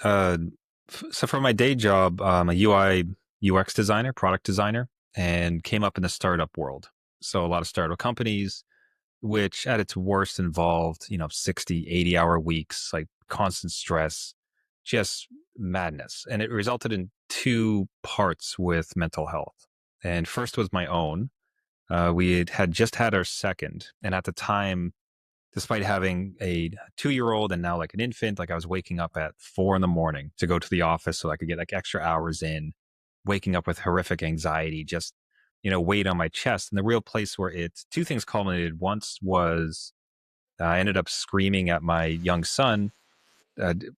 So for my day job, I'm a UI UX designer, product designer, and came up in the startup world. So a lot of startup companies, which at its worst involved, 60, 80-hour weeks, like constant stress, just madness. And it resulted in two parts with mental health. And first was my own. We had just had our second. And at the time, despite having a 2-year-old and now like an infant, like I was waking up at 4 in the morning to go to the office so I could get like extra hours in, waking up with horrific anxiety, just, weight on my chest. And the real place where two things culminated. Once was I ended up screaming at my young son. He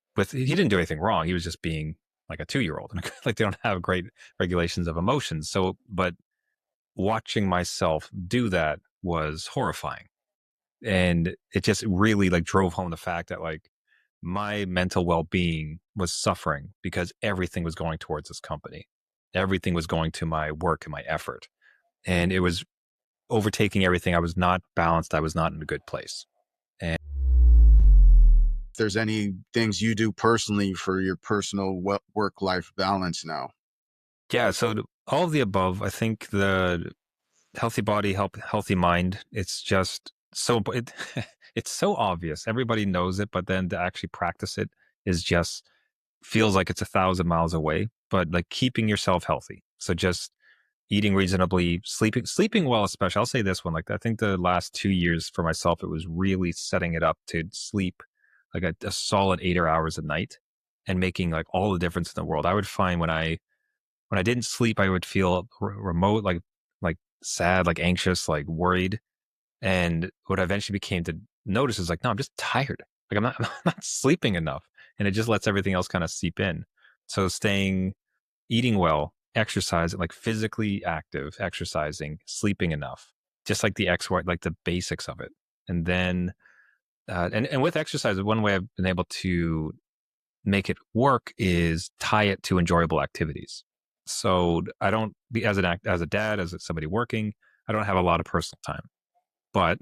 didn't do anything wrong. He was just being like a 2-year-old. And like they don't have great regulations of emotions. So, but watching myself do that was horrifying. And it just really like drove home the fact that like my mental well-being was suffering because everything was going towards this company. Everything was going to my work and my effort. And it was overtaking everything. I was not balanced. I was not in a good place. And if there's any things you do personally for your personal work-life balance now. Yeah, so all of the above. I think the healthy body, healthy mind, it's just it's so obvious. Everybody knows it, but then to actually practice it is just feels like it's 1,000 miles away. But like keeping yourself healthy. So just eating reasonably, sleeping well, especially. I'll say this one, like I think the last 2 years for myself, it was really setting it up to sleep like a solid 8 hours a night and making like all the difference in the world. I would find when I didn't sleep, I would feel remote, like sad, like anxious, like worried. And what I eventually became to notice is like, no, I'm just tired. Like I'm not sleeping enough. And it just lets everything else kind of seep in. So eating well, exercise, like physically active, exercising, sleeping enough, just like like the basics of it. And then, and with exercise, one way I've been able to make it work is tie it to enjoyable activities. So I don't be as as a dad, as somebody working, I don't have a lot of personal time, but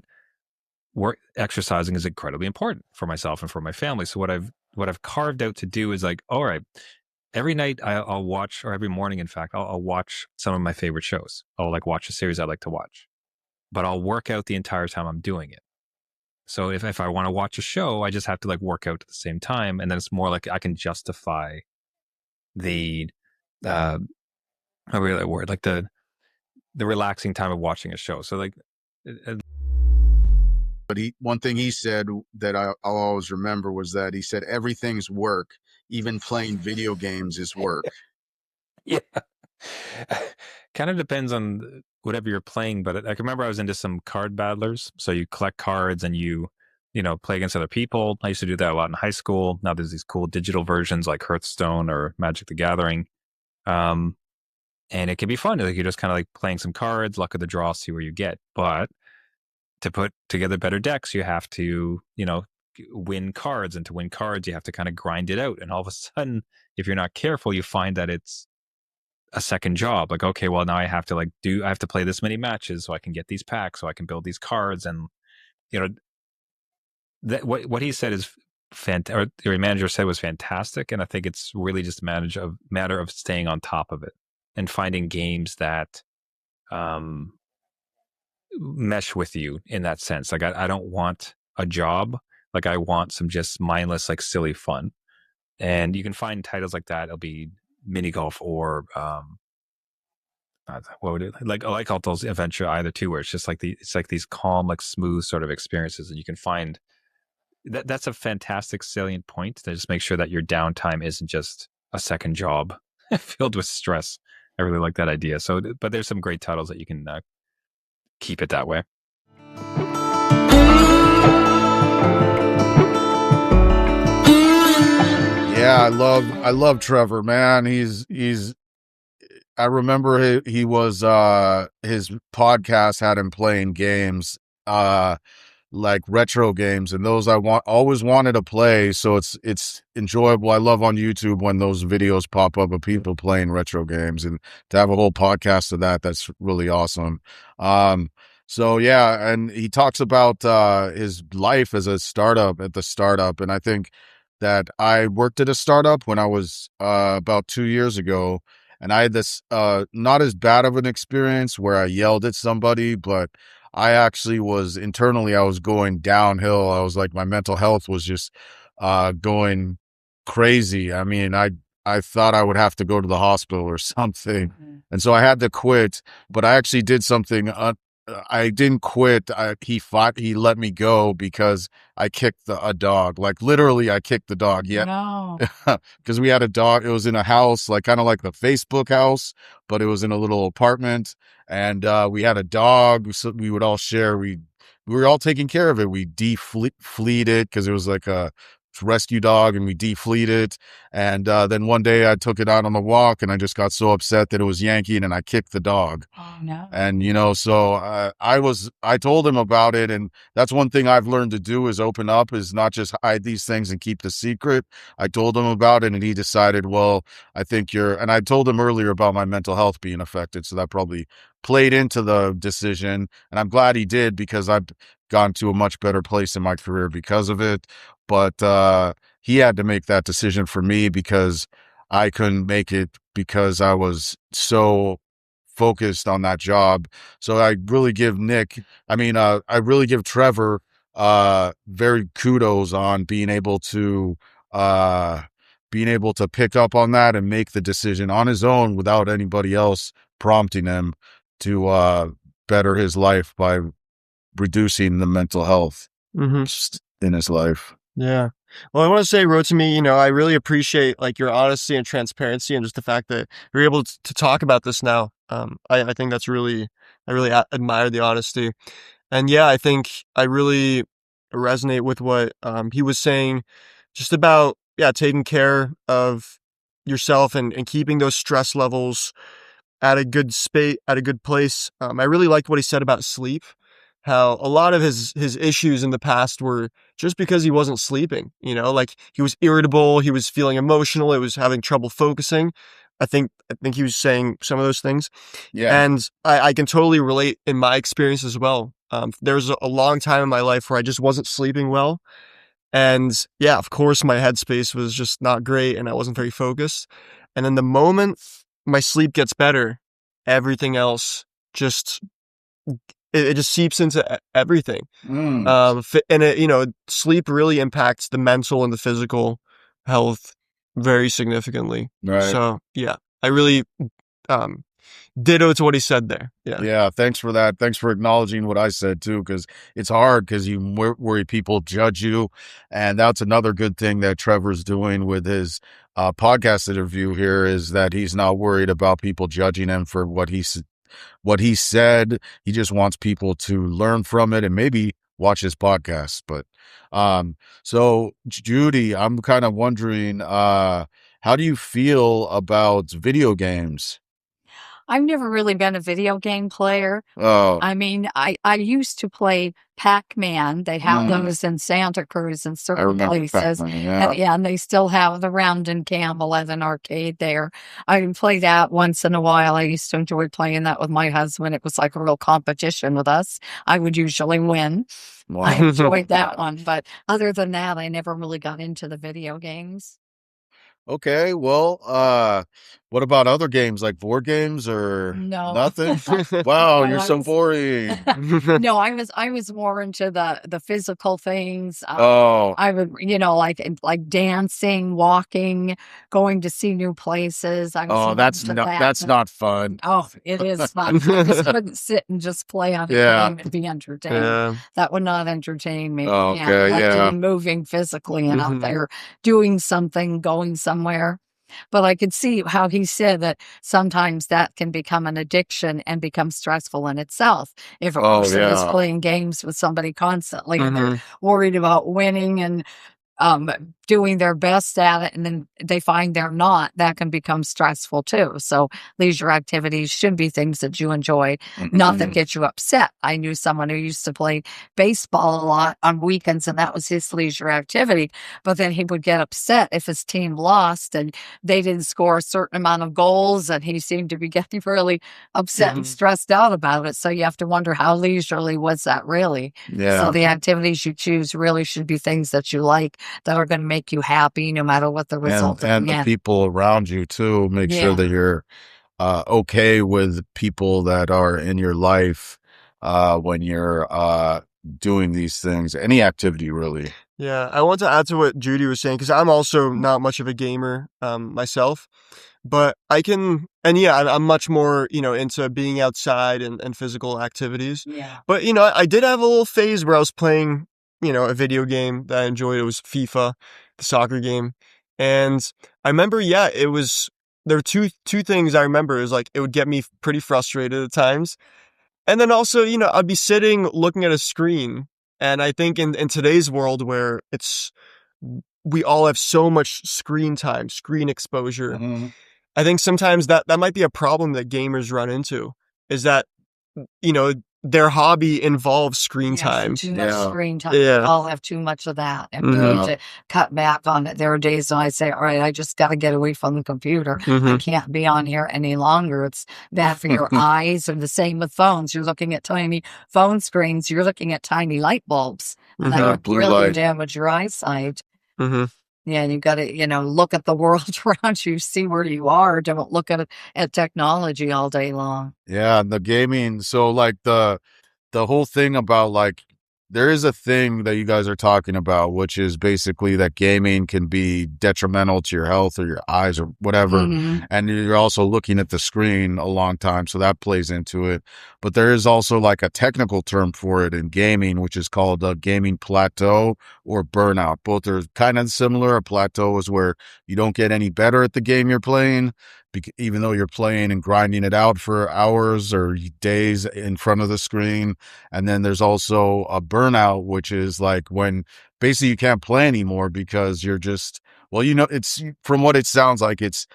work exercising is incredibly important for myself and for my family. So what I've carved out to do is like, all right, every night I'll watch, or every morning, in fact, I'll watch some of my favorite shows. I'll like watch a series I like to watch, but I'll work out the entire time I'm doing it. So if I want to watch a show, I just have to like work out at the same time. And then it's more like I can justify the, uh, how really that word, like the relaxing time of watching a show. So like, But one thing he said that I'll always remember was that he said, everything's work. Even playing video games is work. yeah, kind of depends on whatever you're playing. But I can remember I was into some card battlers. So you collect cards and play against other people. I used to do that a lot in high school. Now there's these cool digital versions like Hearthstone or Magic the Gathering. Um, and it can be fun. Like you're just kind of like playing some cards, luck of the draw, see where you get. But to put together better decks, you have to, win cards. And to win cards, you have to kind of grind it out. And all of a sudden, if you're not careful, you find that it's a second job. Like, okay, well, now I have to I have to play this many matches so I can get these packs, so I can build these cards. And, you know, that what he said is fantastic, or your manager said was fantastic. And I think it's really just a matter of staying on top of it and finding games that, mesh with you in that sense. Like I don't want a job. Like I want some just mindless, like silly fun. And you can find titles like that. It'll be mini golf or what would it like? I like all those adventure either too, where it's just like it's like these calm, like smooth sort of experiences, and you can find that. That's a fantastic salient point to just make sure that your downtime isn't just a second job filled with stress. I really like that idea. So, but there's some great titles that you can keep it that way. Yeah, I love Trevor, man. I remember he was his podcast had him playing games like retro games, and those I always wanted to play, so it's enjoyable. I love on YouTube when those videos pop up of people playing retro games, and to have a whole podcast of that's really awesome. So yeah, and he talks about his life as a startup at the startup, and I think that I worked at a startup when I was about 2 years ago, and I had this not as bad of an experience where I yelled at somebody, but I actually was internally, I was going downhill. I was like, my mental health was just going crazy. I mean, I thought I would have to go to the hospital or something. And so I had to quit, but I actually did something. I didn't quit. He let me go because I kicked a dog. Like literally, I kicked the dog. Yeah. No. Because we had a dog. It was in a house, like kind of like the Facebook house, but it was in a little apartment. And we had a dog. So we would all share. We were all taking care of it. We defleet it because it was like a rescue dog, and we defleet it. And then one day I took it out on the walk, and I just got so upset that it was yanking, and I kicked the dog. Oh no. And so I told him about it, and that's one thing I've learned to do is open up, is not just hide these things and keep the secret. I told him about it, and he decided, well, I think and I told him earlier about my mental health being affected, so that probably played into the decision. And I'm glad he did, because I've gone to a much better place in my career because of it. But he had to make that decision for me because I couldn't make it, because I was so focused on that job. So I really give I really give Trevor very kudos on being able to pick up on that and make the decision on his own without anybody else prompting him to better his life by reducing the mental health in his life. Yeah. Well, I want to say, Rotimi, I really appreciate like your honesty and transparency, and just the fact that you're able to talk about this now. I think I really admire the honesty. And yeah, I think I really resonate with what he was saying, just about, taking care of yourself and keeping those stress levels at a good place. I really liked what he said about sleep, how a lot of his issues in the past were just because he wasn't sleeping, like he was irritable, he was feeling emotional, he was having trouble focusing. I think he was saying some of those things. Yeah. And I can totally relate in my experience as well. There was a long time in my life where I just wasn't sleeping well. And yeah, of course, my headspace was just not great, and I wasn't very focused. And then the moment my sleep gets better, everything else just it just seeps into everything. And sleep really impacts the mental and the physical health very significantly. Right. So yeah, I really ditto to what he said there. Yeah. Thanks for that. Thanks for acknowledging what I said too, because it's hard, because you worry people judge you. And that's another good thing that Trevor's doing with his podcast interview here, is that he's not worried about people judging him for what he said. He just wants people to learn from it and maybe watch his podcast. But so Judy, I'm kind of wondering, how do you feel about video games? I've never really been a video game player. Oh, I mean, I used to play Pac-Man. They have those in Santa Cruz and I certain remember places. Pac-Man, yeah. And they still have the Round and Campbell as an arcade there. I would play that once in a while. I used to enjoy playing that with my husband. It was like a real competition with us. I would usually win. Wow. I enjoyed that one. But other than that, I never really got into the video games. Okay, well, what about other games, like board games or No. nothing? Wow, No, you're I so was- boring. No, I was more into the physical things. Oh, I would, like dancing, walking, going to see new places. I was more that's into not that that's than- not fun. Oh, it is fun. I just couldn't sit and just play on a Yeah. game and be entertained. Yeah. That would not entertain me. Oh, Yeah, okay, I like to yeah. be moving physically and out Mhm. there doing something, going somewhere. But I could see how he said that sometimes that can become an addiction and become stressful in itself. If a Oh, person is yeah. playing games with somebody constantly and they're Mhm. worried about winning and doing their best at it, and then they find they're not, that can become stressful too. So leisure activities should be things that you enjoy, not that get you upset. I knew someone who used to play baseball a lot on weekends, and that was his leisure activity. But then he would get upset if his team lost and they didn't score a certain amount of goals, and he seemed to be getting really upset and Mhm. stressed out about it. So you have to wonder, how leisurely was that really? Yeah. So the activities you choose really should be things that you like. that are going to make you happy no matter what the result and the people around you too. Make sure that you're okay with people that are in your life when you're doing these things, any activity really. Yeah, I want to add to what Judy was saying because I'm also not much of a gamer myself, but I'm much more, into being outside and physical activities. Yeah. But, I did have a little phase where I was playing, a video game that I enjoyed. It was FIFA, the soccer game. And I remember, there were two things I remember is like, it would get me pretty frustrated at times. And then also, I'd be sitting looking at a screen. And I think in today's world where we all have so much screen time, screen exposure, I think sometimes that might be a problem that gamers run into is that, their hobby involves screen time. Too much screen time. Yeah. We all have too much of that. And we need to cut back on it. There are days when I say, all right, I just got to get away from the computer. I can't be on here any longer. It's bad for your eyes. And the same with phones. You're looking at tiny phone screens. You're looking at tiny light bulbs. And that can really damage your eyesight. Yeah, and you got to, look at the world around you, see where you are. Don't look at technology all day long. Yeah, and the gaming. So like the whole thing about like there is a thing that you guys are talking about, which is basically that gaming can be detrimental to your health or your eyes or whatever. And you're also looking at the screen a long time. So that plays into it. But there is also like a technical term for it in gaming, which is called a gaming plateau or burnout. Both are kind of similar. A plateau is where you don't get any better at the game you're playing, even though you're playing and grinding it out for hours or days in front of the screen. And then there's also a burnout, which is like when basically you can't play anymore because you're just, it's from what it sounds like, it's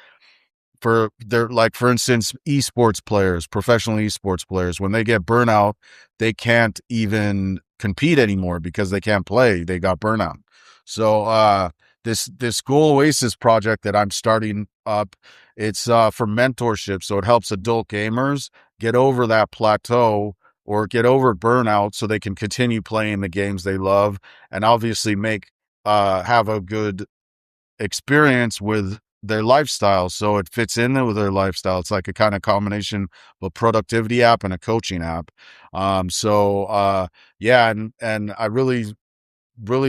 for instance, professional esports players, when they get burnout, they can't even compete anymore because they can't play. They got burnout. So, this Goal Oasis project that I'm starting up, it's for mentorship. So it helps adult gamers get over that plateau or get over burnout so they can continue playing the games they love and obviously have a good experience with their lifestyle. So it fits in there with their lifestyle. It's like a kind of combination of a productivity app and a coaching app. Yeah. And I really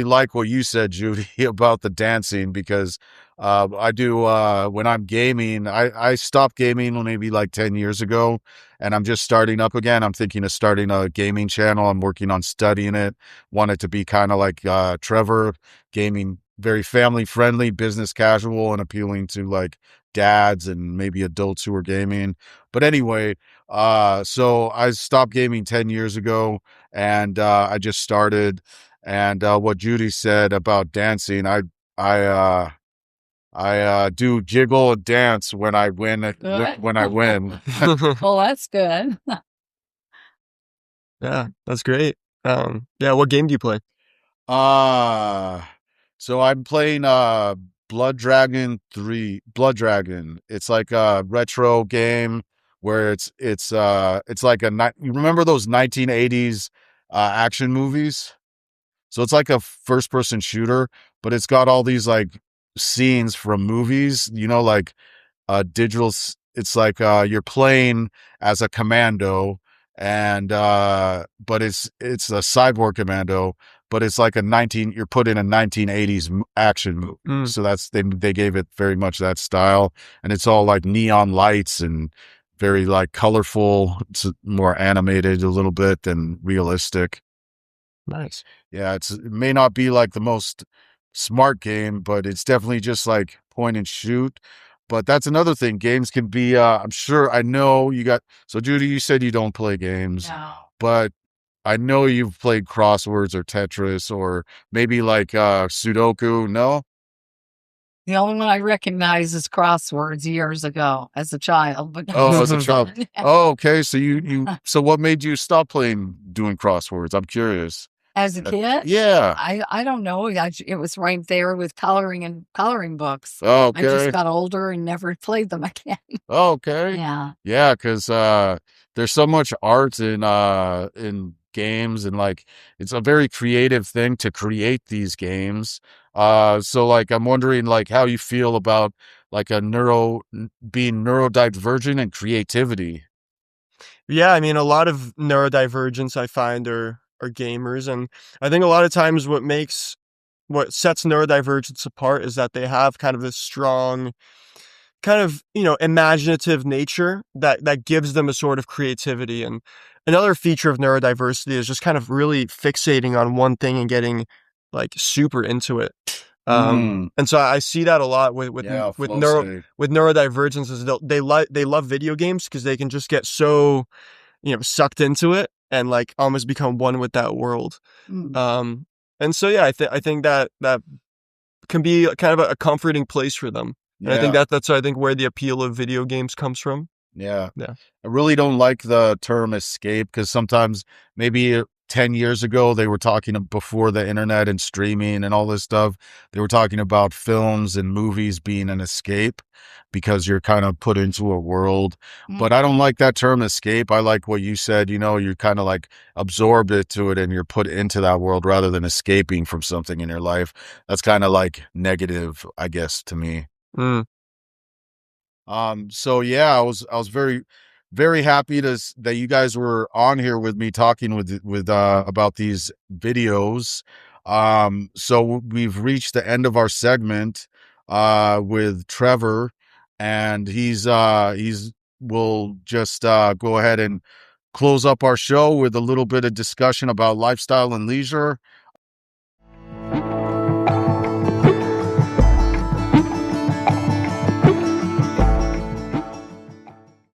like what you said, Judy, about the dancing because I do when I'm gaming. I stopped gaming maybe like 10 years ago and I'm just starting up again. I'm thinking of starting a gaming channel. I'm working on studying it. Want it to be kind of like Trevor, gaming, very family friendly, business casual, and appealing to like dads and maybe adults who are gaming. But anyway, so I stopped gaming 10 years ago and I just started. And what Judy said about dancing, I do jiggle and dance when I win. When I win. Well, that's good. Yeah, that's great. What game do you play? So I'm playing Blood Dragon 3. Blood Dragon. It's like a retro game where it's like you remember those 1980s action movies? So it's like a first person shooter, but it's got all these like scenes from movies, like it's like you're playing as a commando and but it's a cyborg commando, but it's like you're put in a 1980s action movie. So they gave it very much that style, and it's all like neon lights and very like colorful. It's more animated a little bit than realistic. Nice. Yeah, it may not be like the most smart game, but it's definitely just like point and shoot. But that's another thing. Games can be, I know so Judy, you said you don't play games, but I know you've played crosswords or Tetris or maybe like Sudoku, no? The only one I recognize is crosswords years ago as a child. But as a child. Oh, okay. So so what made you stop doing crosswords? I'm curious. As a kid? Yeah. I don't know. It was right there with coloring and coloring books. Okay. I just got older and never played them again. Okay. Yeah. Yeah, because there's so much art in games and like it's a very creative thing to create these games. So like I'm wondering like how you feel about like being neurodivergent and creativity. Yeah, I mean, a lot of neurodivergents I find are gamers, and I think a lot of times what sets neurodivergence apart is that they have kind of this strong, kind of, imaginative nature that gives them a sort of creativity. And another feature of neurodiversity is just kind of really fixating on one thing and getting like super into it. Mm, And so I see that a lot yeah, flow state. with neurodivergence is they love video games because they can just get so, sucked into it and like almost become one with that world. Mm. Um, and so yeah, I think that can be kind of a comforting place for them. And I think Yeah. that's I think where the appeal of video games comes from. Yeah. Yeah. I really don't like the term escape because sometimes maybe 10 years ago they were talking before the internet and streaming and all this stuff. They were talking about films and movies being an escape because you're kind of put into a world. But I don't like that term escape. I like what you said, you're kind of like absorbed into it and you're put into that world rather than escaping from something in your life. That's kind of like negative, I guess, to me. Mm. So yeah, I was very, very happy that you guys were on here with me talking with about these videos. So we've reached the end of our segment, with Trevor, and we'll just, go ahead and close up our show with a little bit of discussion about lifestyle and leisure.